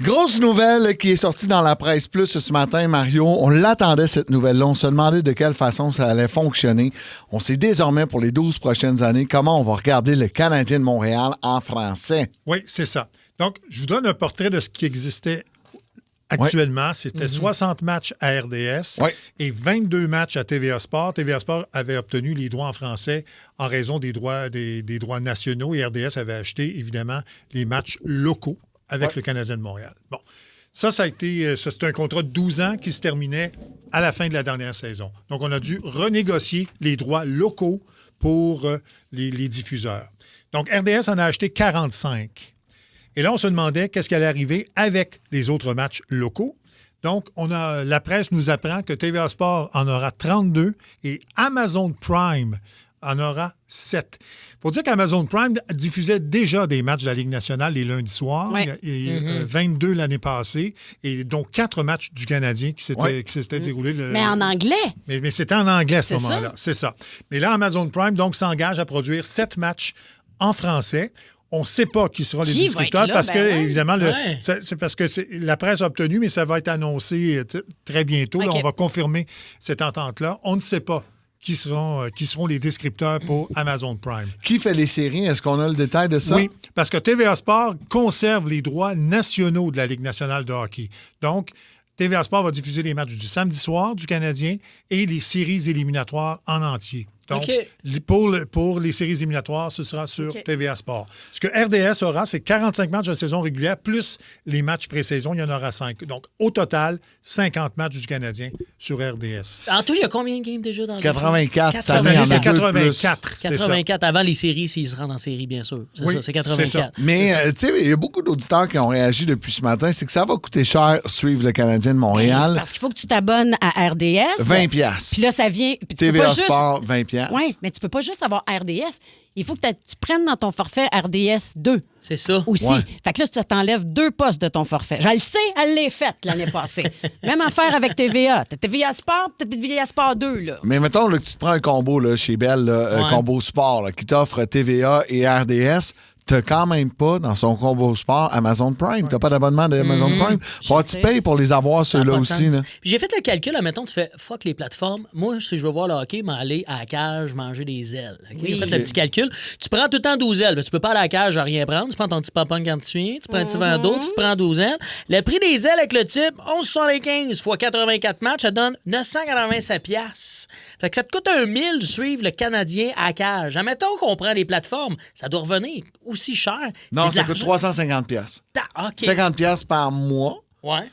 Grosse nouvelle qui est sortie dans la presse plus ce matin, Mario. On l'attendait, cette nouvelle-là. On se demandait de quelle façon ça allait fonctionner. On sait désormais pour les 12 prochaines années comment on va regarder le Canadien de Montréal en français. Oui, c'est ça. Donc, je vous donne un portrait de ce qui existait actuellement. Oui. C'était 60 matchs à RDS et 22 matchs à TVA Sport. TVA Sport avait obtenu les droits en français en raison des droits nationaux et RDS avait acheté, évidemment, les matchs locaux avec le Canadien de Montréal. Bon, c'est un contrat de 12 ans qui se terminait à la fin de la dernière saison. Donc, on a dû renégocier les droits locaux pour les diffuseurs. Donc, RDS en a acheté 45. Et là, on se demandait qu'est-ce qui allait arriver avec les autres matchs locaux. Donc, la presse nous apprend que TVA Sport en aura 32 et Amazon Prime en aura 7. Il faut dire qu'Amazon Prime diffusait déjà des matchs de la Ligue nationale les lundis soirs, et 22 l'année passée, et donc 4 matchs du Canadien qui s'étaient déroulés. Mais en anglais. Mais c'était en anglais à ce moment-là, c'est ça. Mais là, Amazon Prime donc s'engage à produire 7 matchs en français. On ne sait pas qui seront les distributeurs parce que, évidemment, c'est parce que la presse a obtenu, mais ça va être annoncé très bientôt. Là, on va confirmer cette entente-là. On ne sait pas qui seront les descripteurs pour Amazon Prime. Qui fait les séries? Est-ce qu'on a le détail de ça? Oui, parce que TVA Sport conserve les droits nationaux de la Ligue nationale de hockey. Donc, TVA Sport va diffuser les matchs du samedi soir du Canadien et les séries éliminatoires en entier. Donc, pour les séries éliminatoires, ce sera sur TVA Sport. Ce que RDS aura, c'est 45 matchs de saison régulière, plus les matchs pré-saison, il y en aura 5. Donc, au total, 50 matchs du Canadien sur RDS. En tout, il y a combien de games déjà dans le 84. Cette année, c'est 84. 84 avant les séries, s'ils se rendent en série, bien sûr. C'est 84. C'est ça. Mais, tu sais, il y a beaucoup d'auditeurs qui ont réagi depuis ce matin. C'est que ça va coûter cher suivre le Canadien de Montréal. C'est parce qu'il faut que tu t'abonnes à RDS. 20$. Puis là, ça vient... TVA Sport, 20$. Oui, mais tu peux pas juste avoir RDS. Il faut que tu prennes dans ton forfait RDS 2. C'est ça. Aussi. Ouais. Fait que là, ça t'enlève 2 postes de ton forfait. Je le sais, elle l'a faite l'année passée. Même affaire avec TVA. T'as TVA Sport, t'as TVA Sport 2, là. Mais mettons là, que tu te prends un combo là, chez Bell, combo sport, là, qui t'offre TVA et RDS. T'as quand même pas, dans son combo sport, Amazon Prime. T'as pas d'abonnement d'Amazon Prime. Faut que tu payes pour les avoir, ceux-là aussi. Là. J'ai fait le calcul, admettons, tu fais fuck les plateformes. Moi, si je veux voir le hockey, m'aller à la cage, manger des ailes. Okay? J'ai fait le petit calcul. Tu prends tout le temps 12 ailes. Tu peux pas aller à la cage à rien prendre. Tu prends ton petit popcorn quand tu viens. Tu prends un petit verre d'eau, tu te prends 12 ailes. Le prix des ailes avec le type, 11,75 x 84 matchs, ça donne 987$. Fait que ça te coûte 1 000 de suivre le Canadien à la cage. Admettons qu'on prend les plateformes. Ça doit revenir aussi cher. Non, ça coûte 350$. 50$ par mois. Ouais.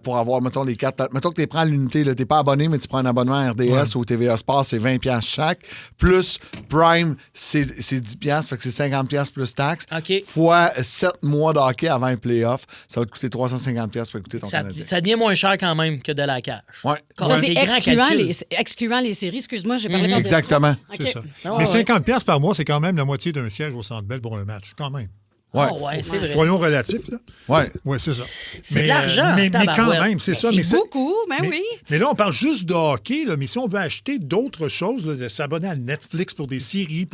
Pour avoir, mettons, les 4. Mettons que tu prends l'unité, tu n'es pas abonné, mais tu prends un abonnement à RDS ou TVA Sport, c'est 20$ chaque. Plus Prime, c'est 10$, fait que c'est 50$ plus taxes. Fois 7 mois de hockey avant un playoff, ça va te coûter 350$ pour écouter ton Canadien. Ça devient moins cher quand même que de la cage. Ouais. Ça, c'est excluant les séries. Excuse-moi, j'ai parlé Exactement. C'est ça. Mais 50$ par mois, c'est quand même la moitié d'un siège au Centre Bell pour un match, quand même. Ouais. C'est vrai. Soyons relatifs, là. Oui, c'est ça. C'est de l'argent. Mais quand même, c'est ça. C'est beaucoup, oui. Mais là, on parle juste de hockey, là, mais si on veut acheter d'autres choses, là, s'abonner à Netflix pour des séries,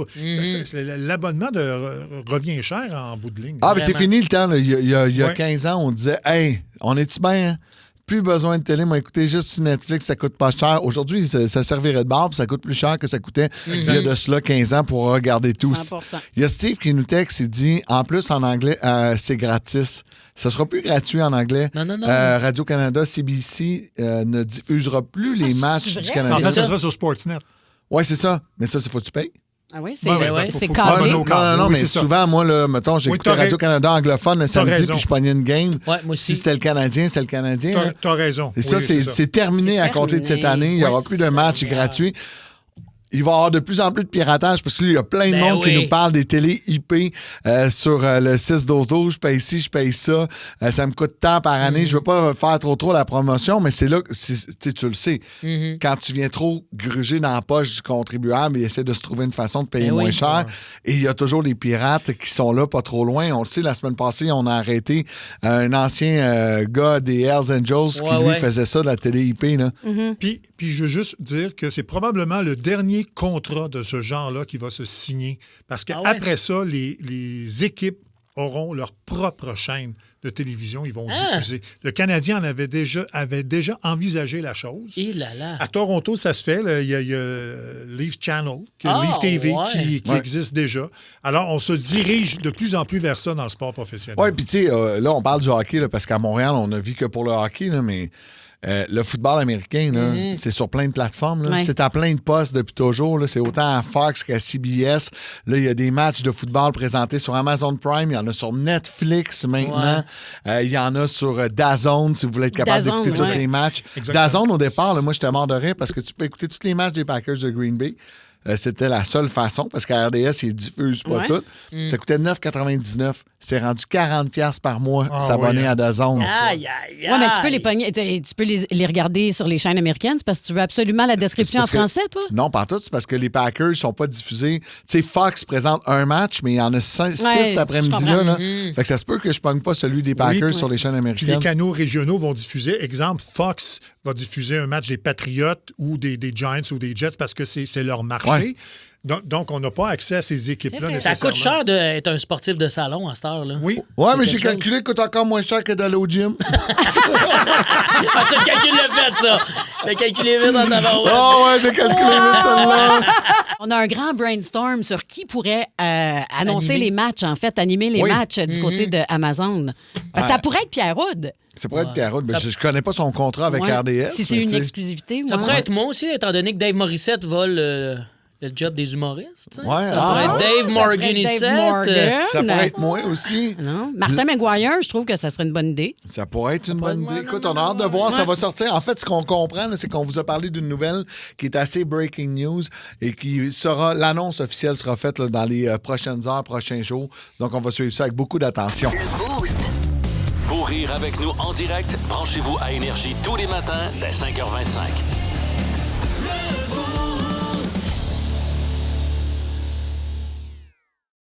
l'abonnement revient cher en bout de ligne. Ah, mais c'est fini le temps. Là. Il y a 15 ans, on disait « Hey, on est-tu bien? Hein? Plus besoin de télé, moi, écoutez, juste sur Netflix, ça coûte pas cher. Aujourd'hui, ça servirait de barre, puis ça coûte plus cher que ça coûtait il y a de cela 15 ans pour regarder tous. 100%. Il y a Steve qui nous texte, il dit, en plus, en anglais, c'est gratis. Ça sera plus gratuit en anglais. Non. Radio-Canada, CBC ne diffusera plus les matchs du Canadien. En fait, ça sera sur Sportsnet. Oui, c'est ça. Mais ça, c'est faut que tu payes. Ah oui, c'est carré. Non, mais souvent, moi, là, mettons, j'écoutais Radio-Canada anglophone le samedi, puis je pognais une game. Si c'était le Canadien, c'était le Canadien. T'as raison. Et ça, c'est terminé à compter de cette année. Il n'y aura plus de matchs gratuits. Il va y avoir de plus en plus de piratage parce qu'il y a plein de monde qui nous parle des télés IP sur le 6-12-12. Je paye ci, je paye ça. Ça me coûte tant par année. Je veux pas faire trop la promotion, mais c'est là que tu le sais. Quand tu viens trop gruger dans la poche du contribuable, il essaie de se trouver une façon de payer moins cher. Et il y a toujours des pirates qui sont là, pas trop loin. On le sait, la semaine passée, on a arrêté un ancien gars des Hells Angels qui, lui, faisait ça de la télé IP. Là. Puis je veux juste dire que c'est probablement le dernier contrat de ce genre-là qui va se signer. Parce qu'après ça, les équipes auront leur propre chaîne de télévision. Ils vont diffuser. Le Canadien avait déjà envisagé la chose. Et là là. À Toronto, ça se fait. Il y a Leaf Channel, Leaf TV qui existe déjà. Alors, on se dirige de plus en plus vers ça dans le sport professionnel. Oui, puis tu sais, là, on parle du hockey, là, parce qu'à Montréal, on a vu que pour le hockey, là, mais le football américain, là, c'est sur plein de plateformes. Là. C'est à plein de postes depuis toujours. Là. C'est autant à Fox qu'à CBS. Là, il y a des matchs de football présentés sur Amazon Prime. Il y en a sur Netflix maintenant. Il y en a sur DAZN, si vous voulez être capable d'écouter tous les matchs. Exactement. DAZN, au départ, là, moi, j'étais mort de rire parce que tu peux écouter tous les matchs des Packers de Green Bay. C'était la seule façon, parce qu'à RDS, ils diffusent pas tout. Ça coûtait 9,99. C'est rendu 40$ par mois s'abonner à DAZN. Aïe, aïe, aïe. Oui, mais tu peux les pogner, tu peux les regarder sur les chaînes américaines. C'est parce que tu veux absolument la description en français, toi? Non, pas tout. C'est parce que les Packers ne sont pas diffusés. Tu sais, Fox présente un match, mais il y en a 6 cet après-midi-là. Là. Fait que ça se peut que je pogne pas celui des Packers sur les chaînes américaines. Puis les canaux régionaux vont diffuser. Exemple, Fox va diffuser un match des Patriots ou des Giants ou des Jets parce que c'est leur marché. Ouais. Donc, on n'a pas accès à ces équipes-là nécessairement. Ça coûte cher d'être un sportif de salon à cette heure-là. Oui. Ouais, mais j'ai calculé qu'il coûte encore moins cher que d'aller au gym. Ça, le calcul l'a fait, ça. Le calcul est vite dans ta barre. Ah ouais, t'as calculé vite, celle-là. On a un grand brainstorm sur qui pourrait annoncer les matchs, en fait, animer les matchs du côté de Amazon. Parce que ça pourrait être Pierre Houd. Ça pourrait être Pierre Houd, mais je connais pas son contrat avec RDS. Si c'est une exclusivité. Ça pourrait être moi aussi, étant donné que Dave Morissette vole le job des humoristes. Ouais, ça pourrait être Dave Morgan-Issette. Ça pourrait être moi aussi. Non. Martin McGuire, je trouve que ça serait une bonne idée. Ça pourrait être une bonne idée. Écoute, on a hâte de voir. Ça va sortir. En fait, ce qu'on comprend, là, c'est qu'on vous a parlé d'une nouvelle qui est assez breaking news et qui sera, l'annonce officielle sera faite là, dans les prochaines heures, prochains jours. Donc, on va suivre ça avec beaucoup d'attention. Pour rire avec nous en direct, branchez-vous à Énergie tous les matins dès 5h25.